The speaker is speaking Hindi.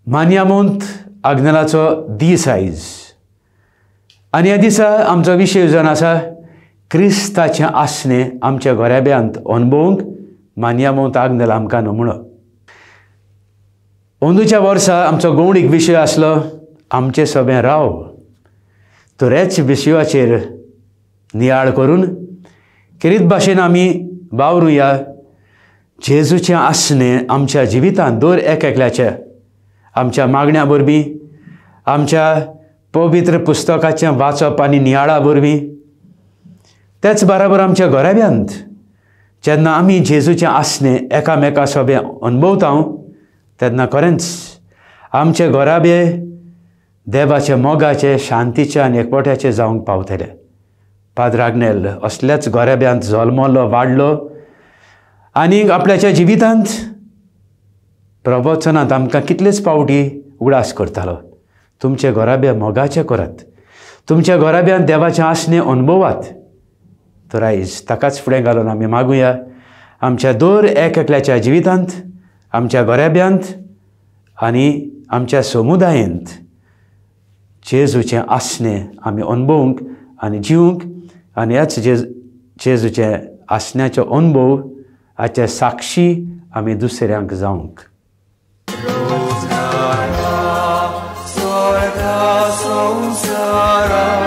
मान्यामोंत आग्नेलाचो दीस आयज आनी ह्या दिसा आमचो विशय जावन आसा क्रिस्ताचें आसणें आमच्या गोऱ्याब्यांत अणभवूंक मान्यामोंत आग्नेल आमकां नमुणो. अंदूच्या वर्सा आमचो गौणीक विशय आसलो आमचें सोबें राव. तर हेच विशयाचेर नियाळ करून किरीत भाशेन आमी वावरुया जेजूचें आसणें आमच्या जिवितांत दर एकल्याच्या आमच्या मागण्या वरवीं, आमच्या पवित्र पुस्तकाचें वाचप आनी नियाळा वरवीं, तेच बराबर आमच्या गोऱ्याब्यांत जेन्ना आमी जेजूचें आसणें एकामेका सोबें अणभवता तेन्ना खरेंच आमचे गोराबे देवाचे मोगाचे, शांतीचे आनी एकवट्याचे जावंक पावतले. पाद्र आग्नेल असल्याच गोऱ्याब्यांत जल्मलो, वाडलो आनी आपल्याच्या जिवितांत प्रवचनांत आमकां कितलेच पावटी उगडास करतालो. तुमचे गोराबे मोगाचे करात, तुमच्या गोराब्यांत देवाचें आसणें अणभवात. तर आयज ताकाच फुडें घालून आमी मागुया आमच्या दर एकल्याच्या जिवितांत, आमच्या गोऱ्याब्यांत आनी आमच्या समुदायांत जेजूचें आसणें आमी अणभवूंक आनी जिवंक आनी ह्याच जेजूचे आसण्याचो अणभव हाचे साक्षी आमी दुसऱ्यांक जावंक. Swarga, swarga, samsara.